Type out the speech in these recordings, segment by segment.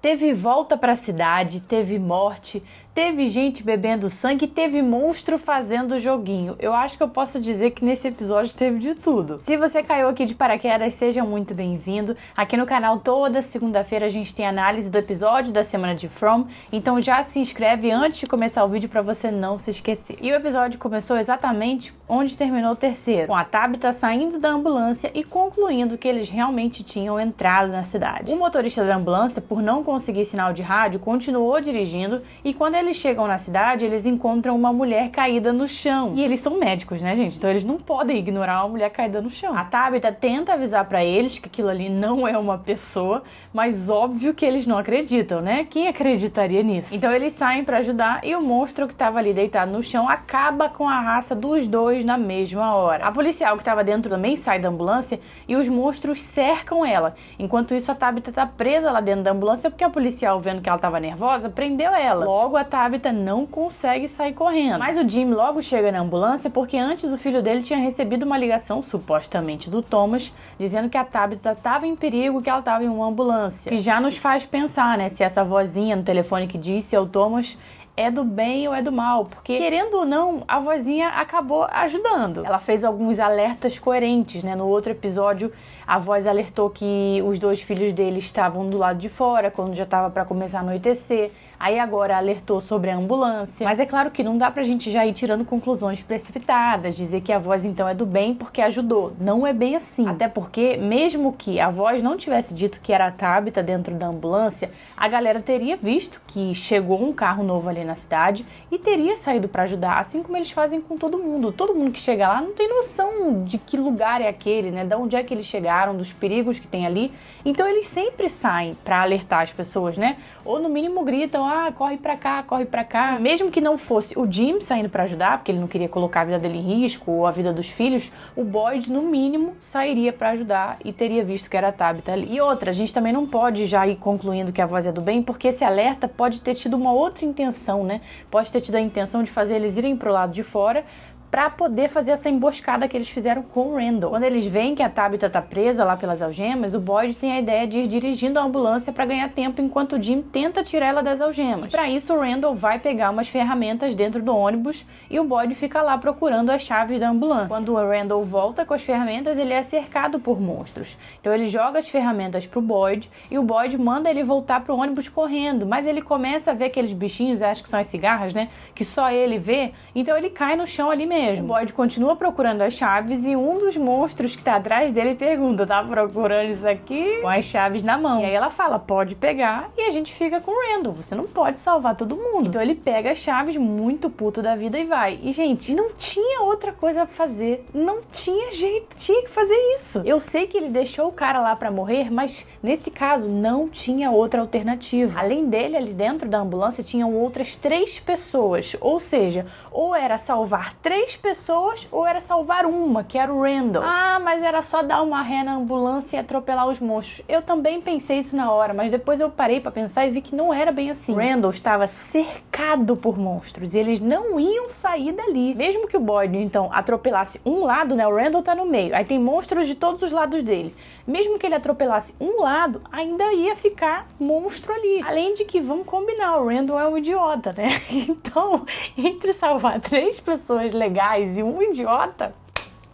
Teve volta pra cidade, teve morte, teve gente bebendo sangue, teve monstro fazendo joguinho. Eu acho que eu posso dizer que nesse episódio teve de tudo. Se você caiu aqui de paraquedas, seja muito bem-vindo. Aqui no canal toda segunda-feira a gente tem análise do episódio da semana de From, então já se inscreve antes de começar o vídeo para você não se esquecer. E o episódio começou exatamente onde terminou o terceiro, com a Tabitha saindo da ambulância e concluindo que eles realmente tinham entrado na cidade. O motorista da ambulância, por não conseguir sinal de rádio, continuou dirigindo e quando eles chegam na cidade, eles encontram uma mulher caída no chão. E eles são médicos, né, gente? Então eles não podem ignorar uma mulher caída no chão. A Tabitha tenta avisar pra eles que aquilo ali não é uma pessoa, mas óbvio que eles não acreditam, né? Quem acreditaria nisso? Então eles saem pra ajudar e o monstro que tava ali deitado no chão acaba com a raça dos dois na mesma hora. A policial que tava dentro também sai da ambulância e os monstros cercam ela. Enquanto isso, a Tabitha tá presa lá dentro da ambulância porque a policial, vendo que ela tava nervosa, prendeu ela. Logo, a Tabitha não consegue sair correndo. Mas o Jim logo chega na ambulância porque antes o filho dele tinha recebido uma ligação, supostamente do Thomas, dizendo que a Tabitha estava em perigo, que ela estava em uma ambulância. Que já nos faz pensar, né, se essa vozinha no telefone que disse ao Thomas é do bem ou é do mal, porque querendo ou não, a vozinha acabou ajudando. Ela fez alguns alertas coerentes, né? No outro episódio, a voz alertou que os dois filhos dele estavam do lado de fora, quando já estava para começar a anoitecer. Aí agora alertou sobre a ambulância. Mas é claro que não dá pra gente já ir tirando conclusões precipitadas, dizer que a voz então é do bem porque ajudou. Não é bem assim. Até porque, mesmo que a voz não tivesse dito que era a Tabitha dentro da ambulância, a galera teria visto que chegou um carro novo ali na cidade e teria saído pra ajudar, assim como eles fazem com todo mundo. Todo mundo que chega lá não tem noção de que lugar é aquele, né? De onde é que eles chegaram, dos perigos que tem ali. Então eles sempre saem pra alertar as pessoas, né? Ou no mínimo gritam, corre pra cá, corre pra cá. Mesmo que não fosse o Jim saindo pra ajudar, porque ele não queria colocar a vida dele em risco ou a vida dos filhos, o Boyd, no mínimo, sairia pra ajudar e teria visto que era a Tabitha ali. E outra, a gente também não pode já ir concluindo que a voz é do bem, porque esse alerta pode ter tido uma outra intenção, né? Pode ter tido a intenção de fazer eles irem pro lado de fora, pra poder fazer essa emboscada que eles fizeram com o Randall. Quando eles veem que a Tabitha tá presa lá pelas algemas, o Boyd tem a ideia de ir dirigindo a ambulância pra ganhar tempo enquanto o Jim tenta tirar ela das algemas. Pra isso, o Randall vai pegar umas ferramentas dentro do ônibus e o Boyd fica lá procurando as chaves da ambulância. Quando o Randall volta com as ferramentas, ele é cercado por monstros. Então ele joga as ferramentas pro Boyd e o Boyd manda ele voltar pro ônibus correndo, mas ele começa a ver aqueles bichinhos, acho que são as cigarras, né? Que só ele vê, então ele cai no chão ali mesmo. O Boyd continua procurando as chaves e um dos monstros que tá atrás dele pergunta, tá procurando isso aqui? Com as chaves na mão. E aí ela fala, pode pegar, e a gente fica com o Randall, você não pode salvar todo mundo. Então ele pega as chaves, muito puto da vida, e vai. E gente, não tinha outra coisa a fazer, não tinha jeito, tinha que fazer isso. Eu sei que ele deixou o cara lá pra morrer, mas nesse caso não tinha outra alternativa. Além dele, ali dentro da ambulância, tinham outras 3 pessoas, ou seja, ou era salvar 3 pessoas ou era salvar uma, que era o Randall. Mas era só dar uma ré na ambulância e atropelar os monstros. Eu também pensei isso na hora, mas depois eu parei pra pensar e vi que não era bem assim. O Randall estava cercado por monstros e eles não iam sair dali. Mesmo que o Boyd, então, atropelasse um lado, né? O Randall tá no meio. Aí tem monstros de todos os lados dele. Mesmo que ele atropelasse um lado, ainda ia ficar monstro ali. Além de que, vamos combinar, o Randall é um idiota, né? Então, entre salvar 3 pessoas legais e um idiota,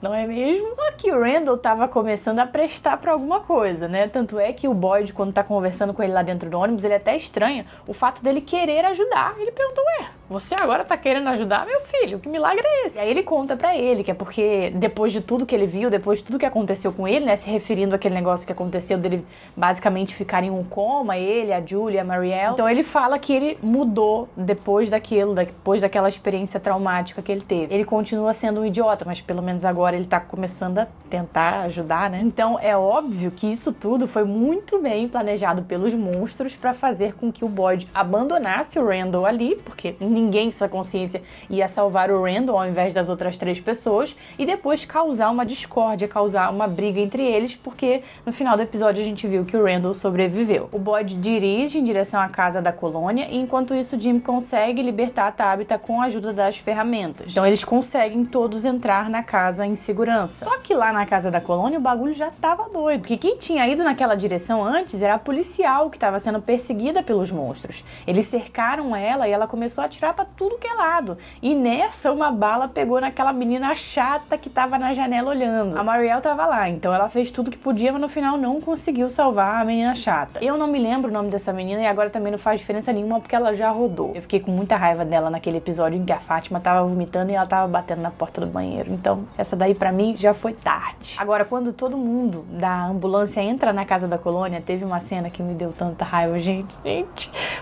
não é mesmo? Só que o Randall tava começando a prestar pra alguma coisa, né? Tanto é que o Boyd, quando tá conversando com ele lá dentro do ônibus, ele até estranha o fato dele querer ajudar. Ele perguntou, você agora tá querendo ajudar, meu filho? Que milagre é esse? E aí ele conta pra ele que é porque depois de tudo que ele viu, depois de tudo que aconteceu com ele, né? Se referindo àquele negócio que aconteceu dele basicamente ficar em um coma, ele, a Julie, a Marielle. Então ele fala que ele mudou depois daquilo, depois daquela experiência traumática que ele teve. Ele continua sendo um idiota, mas pelo menos agora ele tá começando a tentar ajudar, né? Então é óbvio que isso tudo foi muito bem planejado pelos monstros pra fazer com que o Boyd abandonasse o Randall ali, porque ninguém com essa consciência ia salvar o Randall ao invés das outras 3 pessoas, e depois causar uma discórdia, causar uma briga entre eles, porque no final do episódio a gente viu que o Randall sobreviveu. O Boyd dirige em direção à casa da colônia e enquanto isso Jim consegue libertar a Tabitha com a ajuda das ferramentas. Então eles conseguem todos entrar na casa em segurança. Só que lá na Casa da Colônia o bagulho já tava doido, porque quem tinha ido naquela direção antes era a policial que estava sendo perseguida pelos monstros. Eles cercaram ela e ela começou a atirar pra tudo que é lado. E nessa, uma bala pegou naquela menina chata que tava na janela olhando. A Marielle tava lá, então ela fez tudo que podia, mas no final não conseguiu salvar a menina chata. Eu não me lembro o nome dessa menina e agora também não faz diferença nenhuma porque ela já rodou. Eu fiquei com muita raiva dela naquele episódio em que a Fátima tava vomitando e ela tava batendo na porta do banheiro. Então, essa daí pra mim já foi tarde. Agora, quando todo mundo da ambulância entra na Casa da Colônia, teve uma cena que me deu tanta raiva, gente.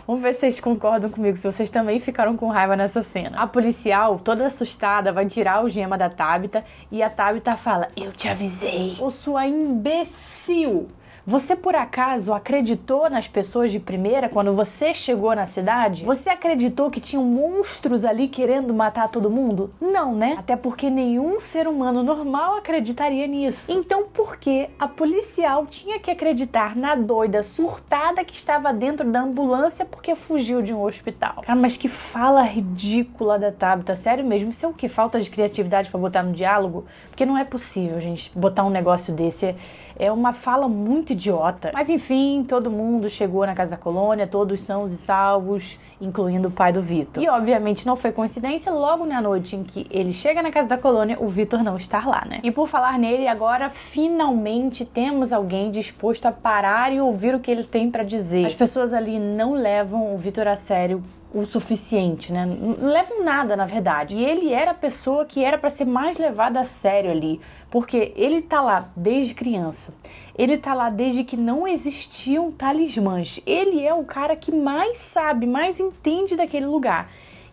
Vamos ver se vocês concordam comigo, se vocês também ficaram com raiva nessa cena. A policial, toda assustada, vai tirar a algema da Tabitha e a Tabitha fala: eu te avisei. Ô, sua imbecil! Você por acaso acreditou nas pessoas de primeira quando você chegou na cidade? Você acreditou que tinham monstros ali querendo matar todo mundo? Não, né? Até porque nenhum ser humano normal acreditaria nisso. Então por que a policial tinha que acreditar na doida surtada que estava dentro da ambulância porque fugiu de um hospital? Cara, mas que fala ridícula da Tabitha, sério mesmo? Isso é o que? Falta de criatividade pra botar no diálogo? Porque não é possível, gente, botar um negócio desse. É uma fala muito idiota. Mas enfim, todo mundo chegou na Casa da Colônia, todos sãos e salvos, incluindo o pai do Vitor. E obviamente não foi coincidência, logo na noite em que ele chega na Casa da Colônia, o Vitor não está lá, né? E por falar nele, agora finalmente temos alguém disposto a parar e ouvir o que ele tem pra dizer. As pessoas ali não levam o Vitor a sério o suficiente, né? Não levam nada, na verdade. E ele era a pessoa que era pra ser mais levada a sério ali, porque ele tá lá desde criança. Ele tá lá desde que não existiam talismãs. Ele é o cara que mais sabe, mais entende daquele lugar.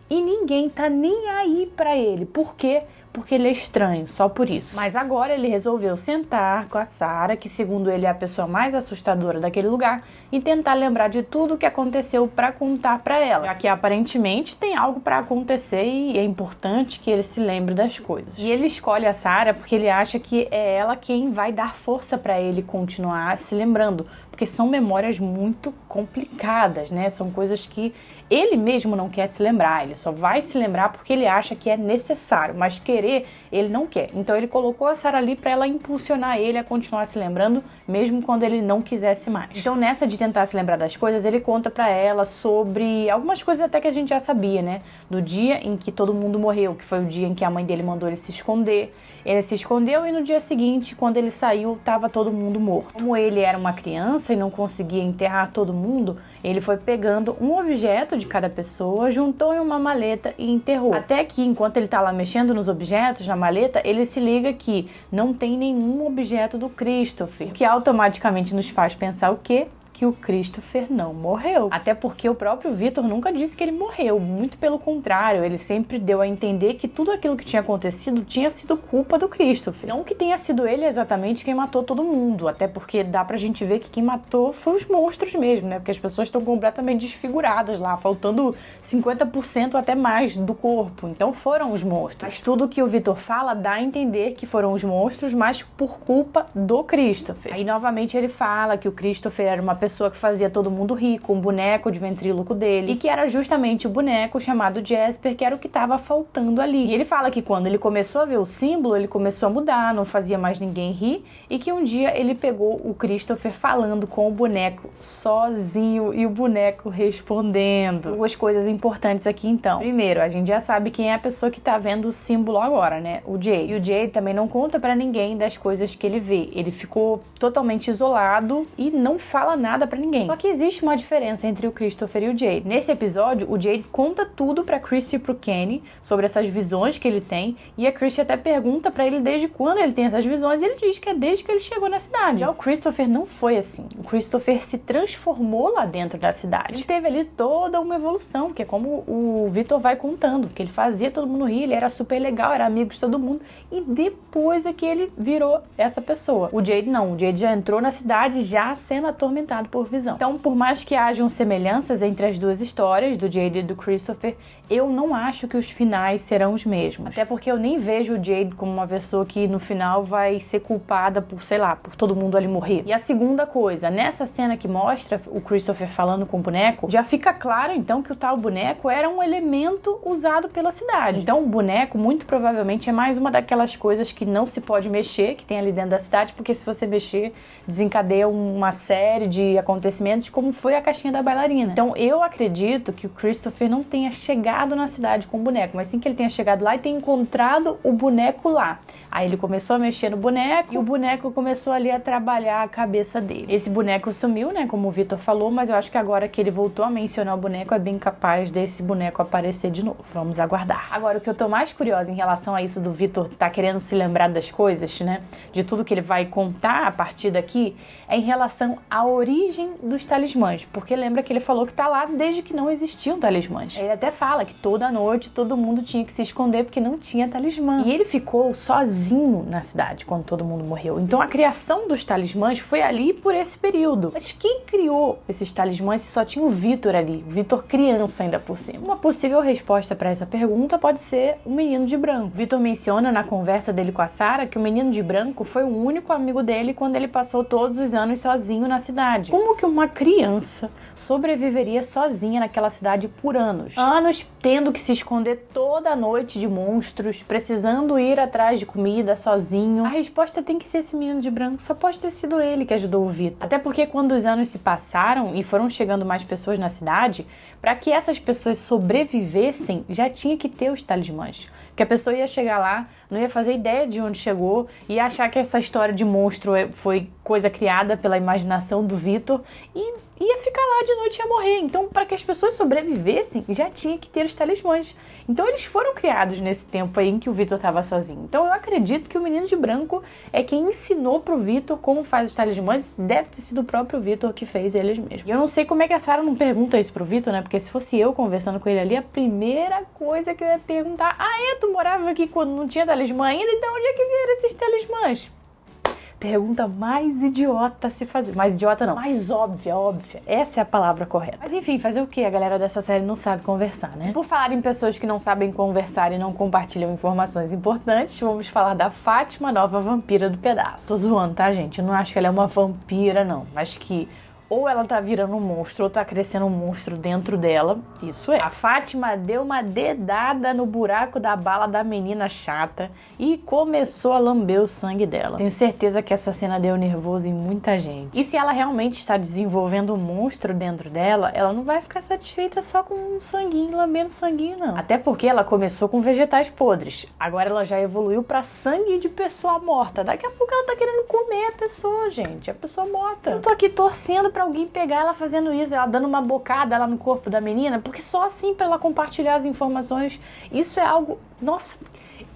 E ninguém tá nem aí pra ele. Por quê? Porque ele é estranho, só por isso. Mas agora ele resolveu sentar com a Sarah, que segundo ele é a pessoa mais assustadora daquele lugar, e tentar lembrar de tudo o que aconteceu pra contar pra ela, já que aparentemente tem algo pra acontecer e é importante que ele se lembre das coisas. E ele escolhe a Sarah porque ele acha que é ela quem vai dar força pra ele continuar se lembrando, porque são memórias muito complicadas, né? São coisas que ele mesmo não quer se lembrar, ele só vai se lembrar porque ele acha que é necessário, mas querer ele não quer. Então ele colocou a Sarah ali para ela impulsionar ele a continuar se lembrando, mesmo quando ele não quisesse mais. Então nessa de tentar se lembrar das coisas, ele conta para ela sobre algumas coisas até que a gente já sabia, né? Do dia em que todo mundo morreu, que foi o dia em que a mãe dele mandou ele se esconder. Ele se escondeu e no dia seguinte, quando ele saiu, tava todo mundo morto. Como ele era uma criança e não conseguia enterrar todo mundo, ele foi pegando um objeto de cada pessoa, juntou em uma maleta e enterrou. Até que, enquanto ele tá lá mexendo nos objetos, na maleta, ele se liga que não tem nenhum objeto do Christopher, o que automaticamente nos faz pensar o quê? Que o Christopher não morreu. Até porque o próprio Vitor nunca disse que ele morreu, muito pelo contrário, ele sempre deu a entender que tudo aquilo que tinha acontecido tinha sido culpa do Christopher. Não que tenha sido ele exatamente quem matou todo mundo, até porque dá pra gente ver que quem matou foi os monstros mesmo, né? Porque as pessoas estão completamente desfiguradas lá, faltando 50% até mais do corpo, então foram os monstros. Mas tudo que o Vitor fala dá a entender que foram os monstros, mas por culpa do Christopher. Aí novamente ele fala que o Christopher era uma pessoa que fazia todo mundo rir com o boneco de ventríloco dele, e que era justamente o boneco chamado Jasper, que era o que estava faltando ali. E ele fala que quando ele começou a ver o símbolo, ele começou a mudar, não fazia mais ninguém rir, e que um dia ele pegou o Christopher falando com o boneco sozinho e o boneco respondendo. Duas coisas importantes aqui então. Primeiro, a gente já sabe quem é a pessoa que tá vendo o símbolo agora, né? O Jay. E o Jay também não conta pra ninguém das coisas que ele vê. Ele ficou totalmente isolado e não fala nada pra ninguém. Só que existe uma diferença entre o Christopher e o Jade. Nesse episódio, o Jade conta tudo pra Chrissy e pro Kenny sobre essas visões que ele tem, e a Chrissy até pergunta pra ele desde quando ele tem essas visões, e ele diz que é desde que ele chegou na cidade. Já o Christopher não foi assim. O Christopher se transformou lá dentro da cidade. Ele teve ali toda uma evolução, que é como o Vitor vai contando, que ele fazia todo mundo rir, ele era super legal, era amigo de todo mundo, e depois é que ele virou essa pessoa. O Jade não. O Jade já entrou na cidade já sendo atormentado tomado por visão. Então, por mais que hajam semelhanças entre as duas histórias, do Jade e do Christopher, eu não acho que os finais serão os mesmos. Até porque eu nem vejo o Jade como uma pessoa que no final vai ser culpada por, sei lá, por todo mundo ali morrer. E a segunda coisa, nessa cena que mostra o Christopher falando com o boneco, já fica claro então que o tal boneco era um elemento usado pela cidade. Então o boneco muito provavelmente é mais uma daquelas coisas que não se pode mexer, que tem ali dentro da cidade, porque se você mexer, desencadeia uma série de acontecimentos, como foi a caixinha da bailarina. Então eu acredito que o Christopher não tenha chegado na cidade com o boneco, mas sim que ele tenha chegado lá e tenha encontrado o boneco lá. Aí ele começou a mexer no boneco e o boneco começou ali a trabalhar a cabeça dele. Esse boneco sumiu, né, como o Victor falou, mas eu acho que agora que ele voltou a mencionar o boneco, é bem capaz desse boneco aparecer de novo. Vamos aguardar. Agora, o que eu tô mais curiosa em relação a isso do Victor tá querendo se lembrar das coisas, né, de tudo que ele vai contar a partir daqui, é em relação à origem dos talismãs, porque lembra que ele falou que tá lá desde que não existiam talismãs. Ele até fala que toda noite todo mundo tinha que se esconder porque não tinha talismã. E ele ficou sozinho na cidade quando todo mundo morreu. Então a criação dos talismãs foi ali por esse período. Mas quem criou esses talismãs se só tinha o Victor ali? O Victor criança ainda por cima. Uma possível resposta para essa pergunta pode ser o menino de branco. O Victor menciona na conversa dele com a Sarah que o menino de branco foi o único amigo dele quando ele passou todos os anos sozinho na cidade. Como que uma criança sobreviveria sozinha naquela cidade por anos? Anos tendo que se esconder toda noite de monstros, precisando ir atrás de comida sozinho. A resposta tem que ser esse menino de branco. Só pode ter sido ele que ajudou o Victor. Até porque quando os anos se passaram e foram chegando mais pessoas na cidade, para que essas pessoas sobrevivessem, já tinha que ter os talismãs. Que a pessoa ia chegar lá, não ia fazer ideia de onde chegou, ia achar que essa história de monstro foi coisa criada pela imaginação do Victor e ia ficar lá de noite e ia morrer. Então, para que as pessoas sobrevivessem, já tinha que ter os talismãs. Então, eles foram criados nesse tempo aí em que o Victor estava sozinho. Então, eu acredito que o menino de branco é quem ensinou pro Victor como faz os talismãs. Deve ter sido o próprio Victor que fez eles mesmos. E eu não sei como é que a Sarah não pergunta isso pro Victor, né? Porque se fosse eu conversando com ele ali, a primeira coisa que eu ia perguntar: tu morava aqui quando não tinha talismã ainda? Então, onde é que vieram esses talismãs? Pergunta mais idiota a se fazer. Mais idiota não, mais óbvia. Essa é a palavra correta. Mas enfim, fazer o que? A galera dessa série não sabe conversar, né? Por falar em pessoas que não sabem conversar e não compartilham informações importantes, vamos falar da Fátima, nova vampira do pedaço. Tô zoando, tá, gente? Eu não acho que ela é uma vampira, não. Mas que ou ela tá virando um monstro, ou tá crescendo um monstro dentro dela. Isso é. A Fátima deu uma dedada no buraco da bala da menina chata e começou a lamber o sangue dela. Tenho certeza que essa cena deu nervoso em muita gente. E se ela realmente está desenvolvendo um monstro dentro dela, ela não vai ficar satisfeita só com um sanguinho, lambendo sanguinho, não. Até porque ela começou com vegetais podres. Agora ela já evoluiu pra sangue de pessoa morta. Daqui a pouco ela tá querendo comer a pessoa, gente. A pessoa morta. Eu tô aqui torcendo pra alguém pegar ela fazendo isso, ela dando uma bocada lá no corpo da menina, porque só assim pra ela compartilhar as informações, isso é algo, nossa,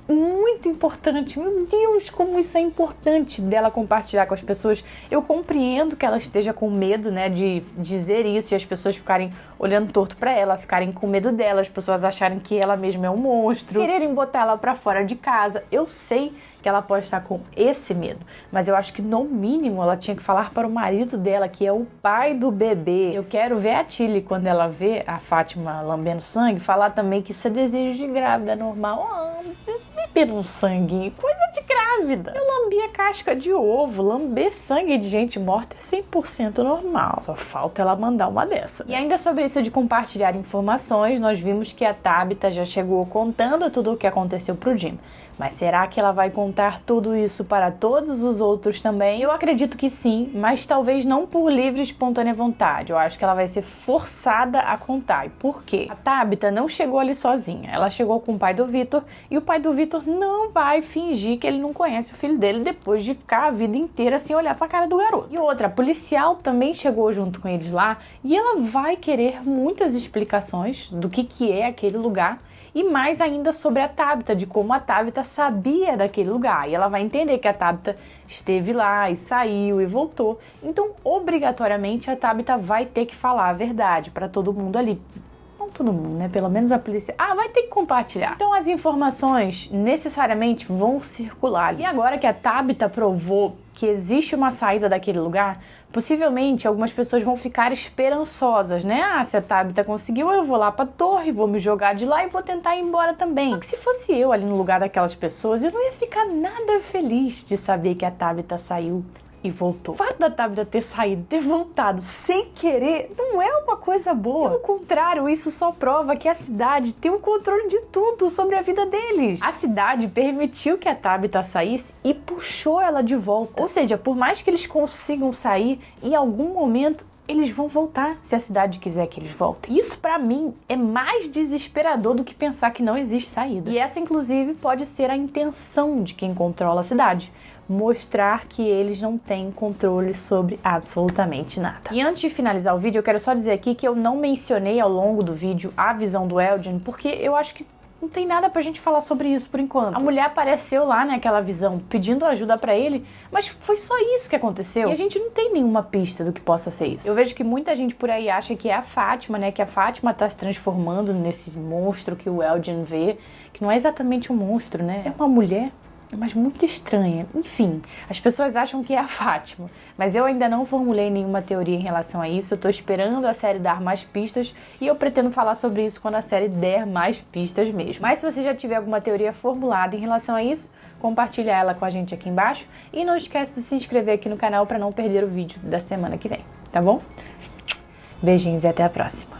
muito importante. Meu Deus, como isso é importante dela compartilhar com as pessoas. Eu compreendo que ela esteja com medo, né, de dizer isso e as pessoas ficarem olhando torto pra ela, ficarem com medo dela, as pessoas acharem que ela mesma é um monstro, quererem botar ela pra fora de casa. Eu sei que ela pode estar com esse medo, mas eu acho que no mínimo ela tinha que falar para o marido dela, que é o pai do bebê. Eu quero ver a Tilly, quando ela vê a Fátima lambendo sangue, falar também que isso é desejo de grávida, normal. Beber um sangue, coisa de grávida. Eu lambi a casca de ovo, lamber sangue de gente morta é 100% normal. Só falta ela mandar uma dessa, né? E ainda sobre isso de compartilhar informações, nós vimos que a Tabitha já chegou contando tudo o que aconteceu pro Jim. Mas será que ela vai contar tudo isso para todos os outros também? Eu acredito que sim, mas talvez não por livre e espontânea vontade. Eu acho que ela vai ser forçada a contar. E por quê? A Tabitha não chegou ali sozinha. Ela chegou com o pai do Victor e o pai do Victor não vai fingir que ele não conhece o filho dele depois de ficar a vida inteira sem olhar para a cara do garoto. E outra, a policial também chegou junto com eles lá e ela vai querer muitas explicações do que é aquele lugar. E mais ainda sobre a Tabitha, de como a Tabitha sabia daquele lugar. E ela vai entender que a Tabitha esteve lá e saiu e voltou. Então, obrigatoriamente, a Tabitha vai ter que falar a verdade para todo mundo ali. Não todo mundo, né? Pelo menos a polícia. Ah, vai ter que compartilhar. Então as informações necessariamente vão circular. E agora que a Tabitha provou que existe uma saída daquele lugar, possivelmente algumas pessoas vão ficar esperançosas, né? Ah, se a Tabitha conseguiu, eu vou lá pra torre, vou me jogar de lá e vou tentar ir embora também. Só que se fosse eu ali no lugar daquelas pessoas, eu não ia ficar nada feliz de saber que a Tabitha saiu e voltou. O fato da Tabitha ter saído, ter voltado sem querer, não é uma coisa boa. Pelo contrário, isso só prova que a cidade tem o controle de tudo sobre a vida deles. A cidade permitiu que a Tabitha saísse e puxou ela de volta. Ou seja, por mais que eles consigam sair, em algum momento eles vão voltar, se a cidade quiser que eles voltem. Isso pra mim é mais desesperador do que pensar que não existe saída. E essa inclusive pode ser a intenção de quem controla a cidade. Mostrar que eles não têm controle sobre absolutamente nada. E antes de finalizar o vídeo, eu quero só dizer aqui que eu não mencionei ao longo do vídeo a visão do Elgin, porque eu acho que não tem nada pra gente falar sobre isso por enquanto. A mulher apareceu lá naquela visão pedindo ajuda pra ele, mas foi só isso que aconteceu. E a gente não tem nenhuma pista do que possa ser isso. Eu vejo que muita gente por aí acha que é a Fátima, né? Que a Fátima tá se transformando nesse monstro que o Elgin vê, que não é exatamente um monstro, né? É uma mulher, mas muito estranha. Enfim, as pessoas acham que é a Fátima, mas eu ainda não formulei nenhuma teoria em relação a isso. Eu tô esperando a série dar mais pistas e eu pretendo falar sobre isso quando a série der mais pistas mesmo. Mas se você já tiver alguma teoria formulada em relação a isso, compartilha ela com a gente aqui embaixo e não esquece de se inscrever aqui no canal para não perder o vídeo da semana que vem, tá bom? Beijinhos e até a próxima!